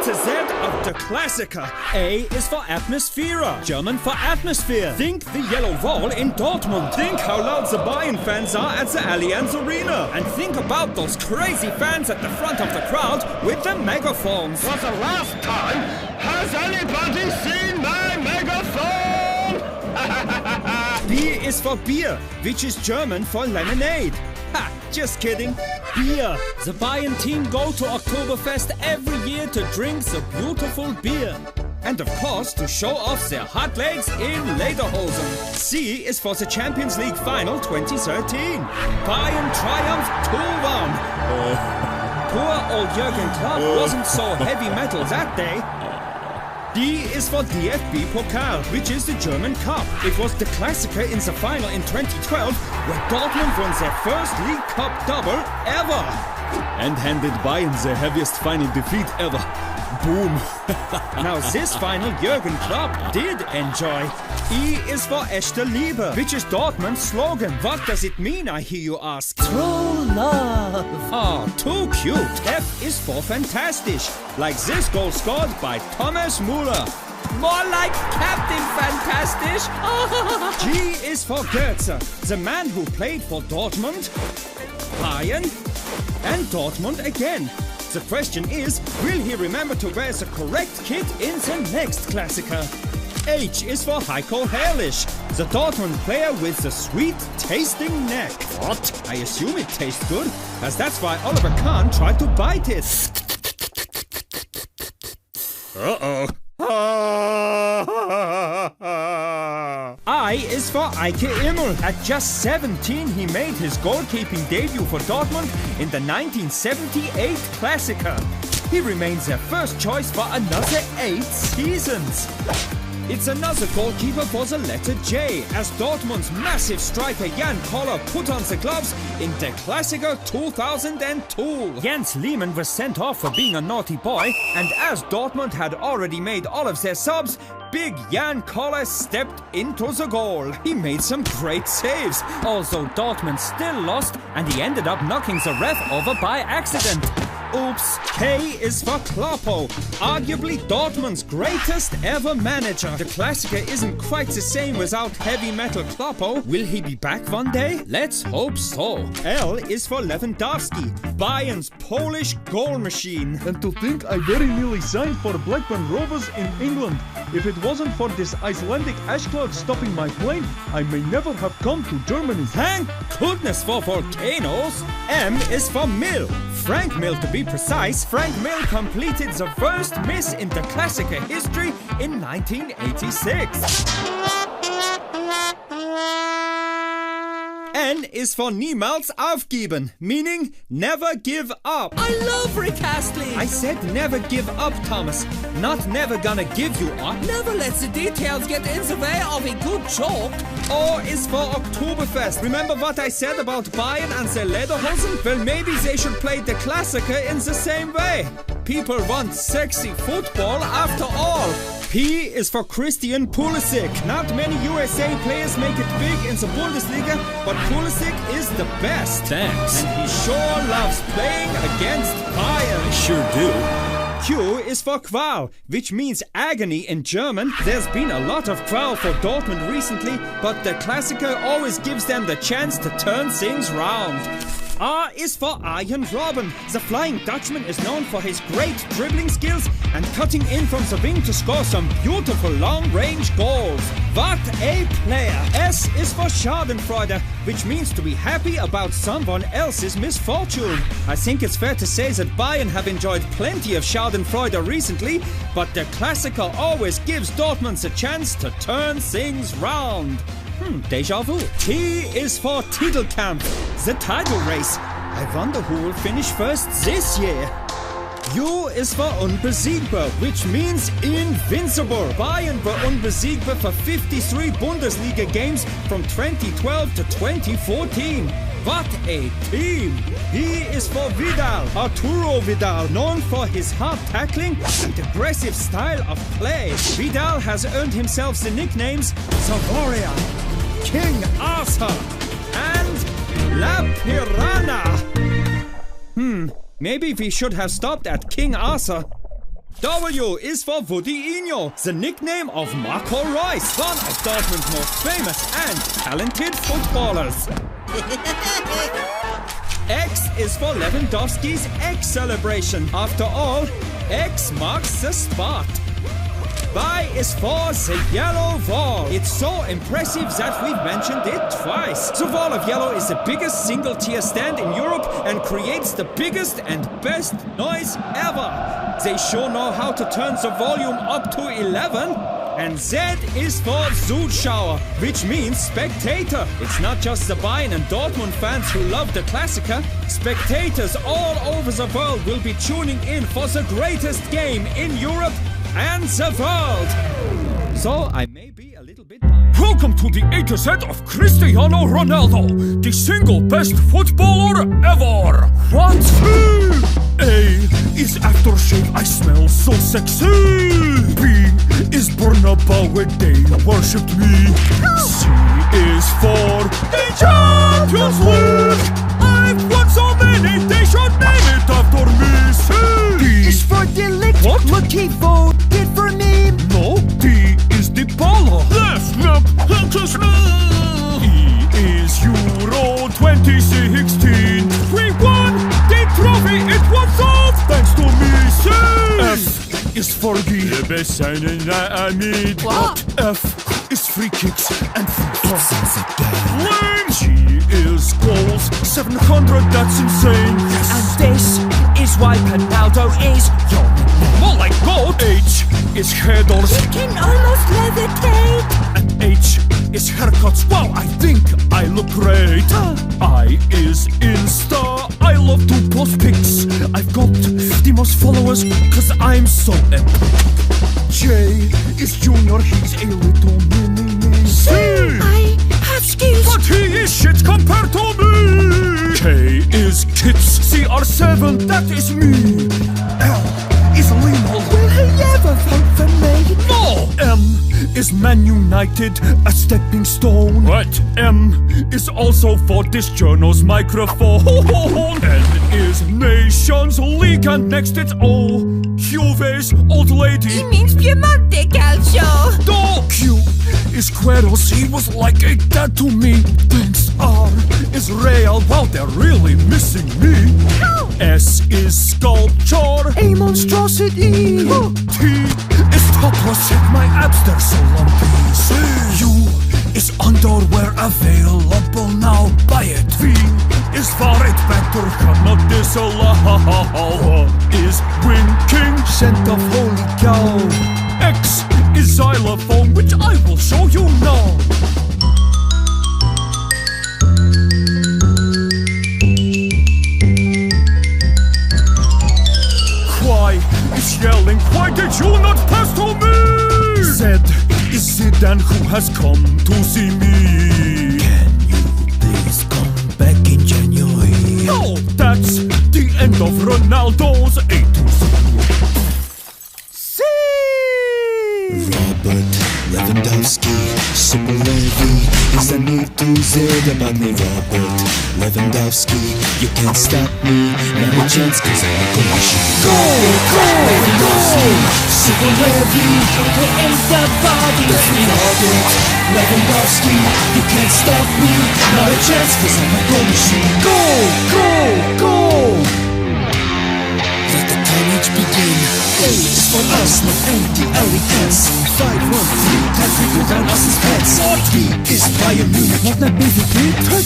to Z of the Klassiker. A is for Atmosphäre, German for atmosphere. Think the yellow wall in Dortmund. Think how loud the Bayern fans are at the Allianz Arena. And think about those crazy fans at the front of the crowd with the megaphones. For the last time, has anybody seen my megaphone? B is for beer, which is German for lemonade. Ha, just kidding. Beer. The Bayern team go to Oktoberfest every year to drink the beautiful beer. And of course, to show off their hot legs in lederhosen. C is for the Champions League Final 2013. Bayern triumphed 2-1. Poor old Jürgen Klopp wasn't so heavy metal that day. D is for DFB Pokal, which is the German Cup. It was the Klassiker in the final in 2012, where Dortmund won their first League Cup double ever. And handed Bayern the heaviest final defeat ever. Boom. Now this final Jürgen Klopp did enjoy. E is for echte Liebe, which is Dortmund's slogan. What does it mean, I hear you ask? True love. Oh, too cute. F is for fantastic, like this goal scored by Thomas Müller. More like Captain Fantastic. G is for Goetze, the man who played for Dortmund, Bayern, and Dortmund again. The question is, will he remember to wear the correct kit in the next Klassiker? H is for Heiko Herrlich, the Dortmund player with the sweet-tasting neck. What? I assume it tastes good, as that's why Oliver Kahn tried to bite it. Uh-oh. I is for Eike Immel. At just 17, he made his goalkeeping debut for Dortmund in the 1978 Klassiker. He remains their first choice for another 8 seasons. It's another goalkeeper for the letter J, as Dortmund's massive striker Jan Koller put on the gloves in the Klassiker 2002. Jens Lehmann was sent off for being a naughty boy, and as Dortmund had already made all of their subs, Big Jan Koller stepped into the goal. He made some great saves, although Dortmund still lost, and he ended up knocking the ref over by accident. Oops. K is for Kloppo, arguably Dortmund's greatest ever manager. The Klassiker isn't quite the same without heavy metal Kloppo. Will he be back one day? Let's hope so. L is for Lewandowski, Bayern's Polish goal machine. And to think I very nearly signed for Blackburn Rovers in England. If it wasn't for this Icelandic ash cloud stopping my plane, I may never have come to Germany. Thank goodness for volcanoes. M is for Mill, Frank Mill to be precise. Frank Mill completed the first miss in the Klassiker history in 1986. N is for niemals aufgeben, meaning never give up. I love Rick Astley. I said never give up, Thomas, not never gonna give you up. Never let the details get in the way of a good joke. O is for Oktoberfest. Remember what I said about Bayern and their lederhosen? Well, maybe they should play the Klassiker in the same way. People want sexy football after all. P is for Christian Pulisic. Not many USA players make it big in the Bundesliga, but Pulisic is the best. Thanks. And he sure loves playing against Bayern. I sure do. Q is for Qual, which means agony in German. There's been a lot of Qual for Dortmund recently, but the Klassiker always gives them the chance to turn things round. R is for Arjen Robben. The Flying Dutchman is known for his great dribbling skills and cutting in from the wing to score some beautiful long-range goals. What a player! S is for Schadenfreude, which means to be happy about someone else's misfortune. I think it's fair to say that Bayern have enjoyed plenty of Schadenfreude recently, but the Klassiker always gives Dortmund a chance to turn things round. Deja vu. T is for Titelkampf, the title race. I wonder who will finish first this year. U is for unbesiegbar, which means invincible. Bayern were unbesiegbar for 53 Bundesliga games from 2012 to 2014. What a team! He is for Vidal, Arturo Vidal, known for his hard tackling and aggressive style of play. Vidal has earned himself the nicknames the Warrior, King Arthur, and La Piranha. Maybe we should have stopped at King Arthur. W is for Wodinho, the nickname of Marco Reus, one of Dortmund's most famous and talented footballers. X is for Lewandowski's X celebration. After all, X marks the spot. Y is for the yellow wall. It's so impressive that we've mentioned it twice. The wall of yellow is the biggest single tier stand in Europe and creates the biggest and best noise ever. They sure know how to turn the volume up to 11. And Z is for Zuschauer, which means spectator. It's not just the Bayern and Dortmund fans who love the Klassiker. Spectators all over the world will be tuning in for the greatest game in Europe and the world. So I may be a little bit biased. Welcome to the A to Z of Cristiano Ronaldo, the single best footballer ever. What? A is aftershave, I smell so sexy. B is Bernabeu where they worshipped me. C is for the Champions League. I've won so many, they should name it after me. C is for Delict. What? Lucky voted for me. No, D is the Pala. Left snap, kiss me. E is Euro 2016. We won the trophy, it was all thanks to Messi. F is for the best signing I need. What? F is free kicks and free throws. Lame. G is goals, 700, that's insane. Yes. And this is why Ronaldo is your name. More like goat. H is headers. You can almost levitate. And H is haircuts. Wow, I think I look great. I is Insta. I love to post pics. I've got the most followers cause I'm so epic. J is Junior, he's a little mini. C, I have skills. but he is shit compared to me. K is Kids, CR7, that is me. L is Lionel. Will he ever vote for me? No! M is Man United, a stepping stone. What? M is also for this journal's microphone. N is Nations League, and next it's O. Juve's old lady. He means Piemonte Calcio. No! Q is Queros, he was like a dad to me. Thanks. R is Real, wow, they're really missing me. S is Sculpture, A monstrosity. T is topless, check my abs, they're so lumpy. U is underwear available now, buy it. V is far it better, cannot disallow. Is winking, scent of holy cow. X is xylophone, which I will show you now. Y is yelling, why did you not pass to me? Z is Zidane, who has come to see me. Can you please come back in January? No, that's the end of Ronaldo's A to Z. Robert Lewandowski, Super Levy is a new to Z about me. Robert Lewandowski, you can't stop me. Not a chance cause I'm gonna shoot. Go, Lewandowski, Super Levy, aka the body. That's me. Robert Lewandowski, you can't stop me. Not a chance cause I'm gonna shoot. Go. Let the carnage begin. A is for us, not anti-aliens. 5, 1, 3, can't figure down us as pets. D is Bayern Munich, not that busy.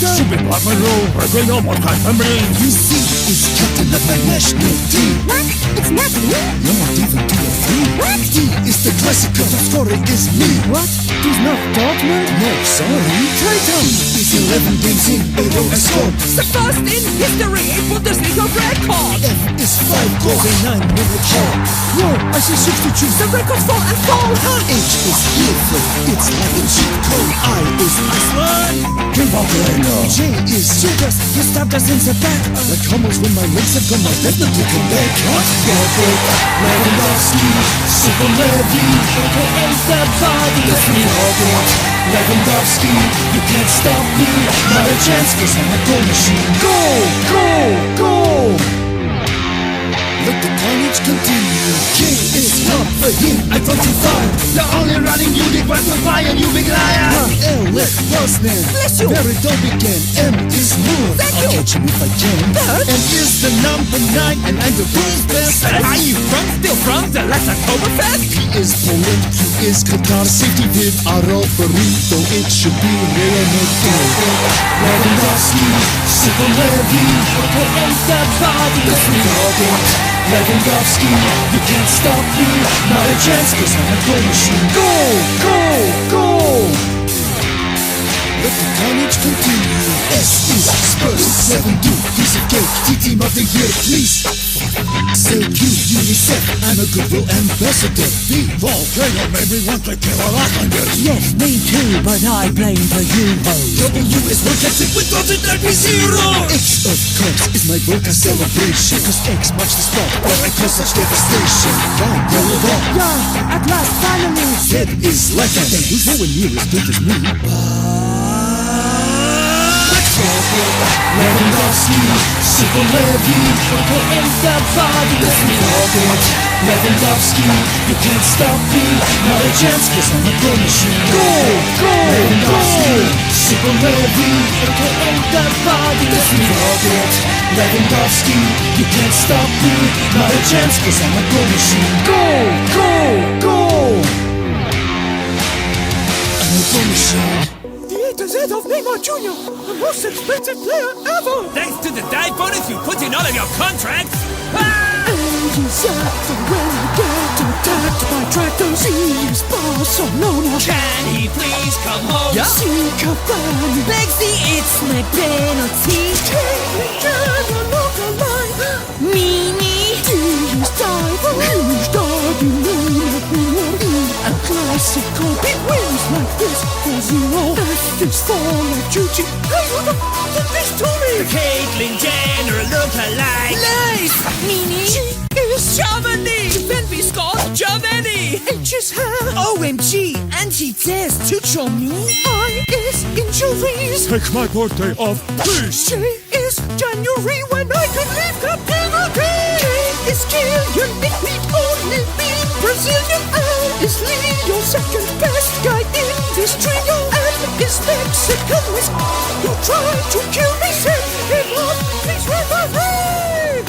Super Mario, Real Madrid. You see, is captain of my national team. What? It's not me. You're not even 2 or 3. What? D is the classical, the scorer is me. What? He's not Dortmund? No, sorry. Triton is 11 games in a row I scored. The first in history, a Bundesliga record. F is 5 goals and 9 minute shot. Whoa, I see 62. The record for a fall. H is beautiful, it's like a cheat code. I is Iceland, J is Judas, you stabbed us in the back. Like almost when my legs have gone, I'll definitely come back. Robert Lewandowski, Super Levy, aka the body. That's me. Robert Lewandowski, you can't stop me. Not a chance cause I'm a goal machine. Go. Let the carnage continue. K is for him, I'm 25. The only running unit was to fly and you big liar. Let Rosnan, Bless you. Very don't begin. M is Moore. I'll catch him if I can. M is the number 9 and I'm the world's best. Are you still from the last Oktoberfest? P is Poland, Q is Qatar. Safety pin, our burrito. It should be Real Madrid. Lewandowski, Super Levy. Okay, and the body. Lewandowski, you can't stop me. Not a chance, cause I'm a goal machine. Go, go, go! Let the carnage continue. S is Spurs, 7-2, piece of cake, T-Team of the Year, please. Say Q, UNICEF, I'm a goodwill ambassador. V, Vol, Trainer, everyone play Carolina. Yes, me too, but I blame for you. W is work ethic with Dodged RP0. X of course is my Volca celebration. Cause X marks the spot where I cause such devastation. Wow, relevant. Yeah, at last, finally. Z is Latin, and who's nowhere near as big as me. Lewandowski, Super Levy. Okay, and the body. Lewandowski, you can't stop me. Not a chance, cause I'm a goal machine. Go, go, Lewandowski, Super Levy. Okay, and the body. Lewandowski, you can't stop me. Not a chance, cause I'm a goal machine. Go, go, go. I'm a goal machine. The A to Z of Neymar Jr., the most expensive player ever. Thanks to the dive bonus you put in all of your contracts. And he's after when I get attacked by tractors. He is Barcelona. Can he please come home? Yeah. See Cavani. Lexi, it's my penalty. Kylian look alive. Mimi. He's diving. He's diving. A classical. Big wins like this for 0. F is for a duty. Hey, who the f*** did this to me? Caitlyn Jenner look alike. Nice. Mimi. She is Germany. Then we scored Germany. H is hair. OMG. And he dares to show me. I is injuries. Take my birthday off, please. J is January when I could leave captivity. K is Kylian, it need only be Brazilian. L is Leo, second best guy in this trio. M is Mexican with who tried to kill me. Send him up, please referee.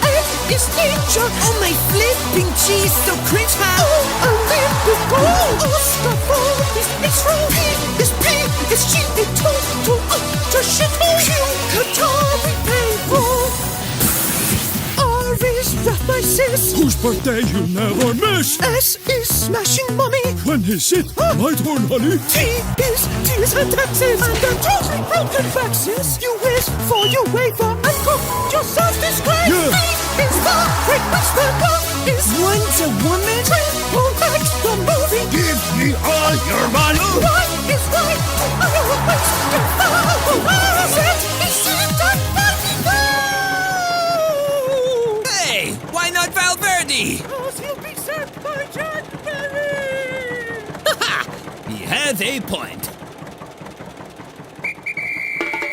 F is Ninja. Oh my flipping cheese, so cringe how. O, Olympic gold. Oscar for is Israel. P is P is G. It to to shit. Q, Qatari paintball. R is Raphasis. Whose birthday you never miss? S is smashing mommy. When is it? My turn, honey. T is her taxes. And the totally broken faxes. U is for UEFA and cook yourself disgrace. Yeah. V is the great whisperer. Is Wonder Woman. Triple X the movie. Give me all your money. Y is right. I always get foul. Z is Santa Hey, why not Valverde? Cause he'll be sent by Jack Berry. He has a point.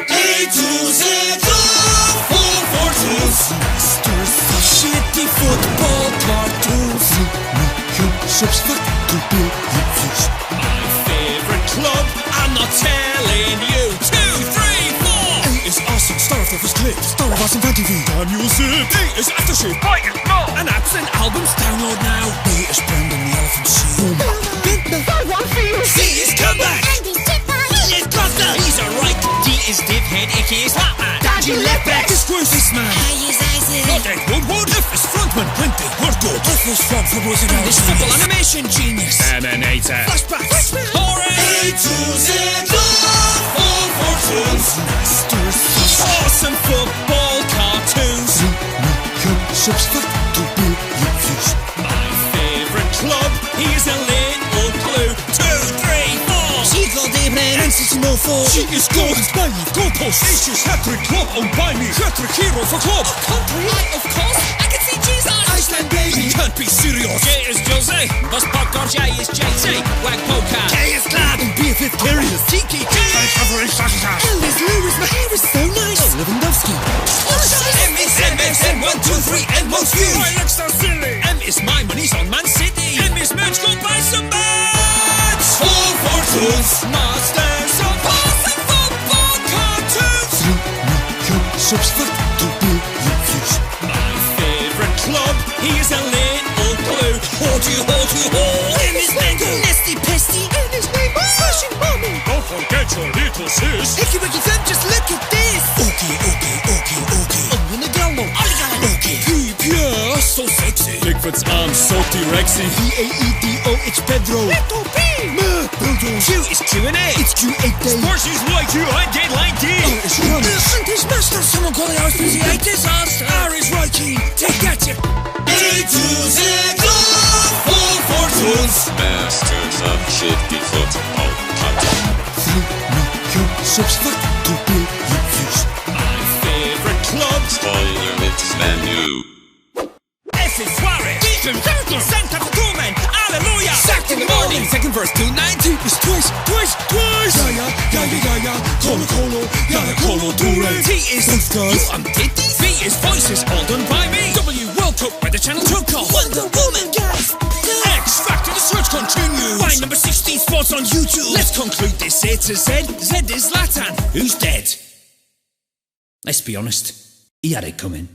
A to Z, full fortunes. Stars of shitty football cartoons. My favorite club, I'm not telling you. 2, 3, 4. A is awesome, star of his clip, star of awesome fan TV. Can you see? B is aftershave. Buy it now. And apps and albums download now. B is Brandon the Elephant Sea. I want fear. C is comeback. E is Costa. He's alright. D is Divhead, aka Slapman. Dodgy left back. Disgrace this man. Not Ed Woodward. F is frontman. Plenty Hurtgo. F is front for was it out. This football animation genius. Terminator. Flashback. A to Z, full fortunes. Stars of Awesome football cartoons. My favorite club, he's a little clue. 2, 3, 4. Chico de Bren, She is golden naive goalpost. H is hat-trick club owned by me. Hat-trick hero for club. Country, of course, I can see Jesus. Iceland baby. Can't be serious. J is Jose. Bus Popcorn. J is JC. Wag Poker. K is Glad. And B is Victorious. Tiki. L is Lewis, my hair is so nice. Oh, Lewandowski. M is MSN. 1, 2, 3, and 1 few. My legs are silly. M is is my money's on Man City. And Miss Merch go buy some merch. Four fortunes, masters of horse and football cartoons. Subscribe to be reviews. My favourite club, he is a little blue. Haughty, haughty, haw. And his name go nasty pesty. And his name is Smashing Mommy. Don't forget your little sis. Hickey Wicky Fem, just look at this. Okay. Onion a gallo. Okay. Yeah, so sexy. Bigfoot's arms, salty Rexy. P-A-E-D-O, it's Pedro. Little B. Q is Q&A. It's Q8 day. Horses like you, I did like D. It's Ron. And his master. Someone call the house busy. A disaster. R is Reiki. Take that, you. A to Z Club. Four fortunes. Masters of shitty football content. Subscribe to be reviews. My favourite club. Spoiler it's menu. S is Suarez. Deacon, Circle, Santa Cruz, Hallelujah. Sacked in the morning. Second verse 290. It's twice. Yeah. Colo, Dure. T is Thanks, guys. you Diddy. V is voices all done by me. W World Cup where the channel took off. Wonder Woman, guys. X Factor, the search continues. Find number 16 spots on YouTube. Let's conclude this A to Z. Z is Latan, who's dead. Let's be honest, he had it coming.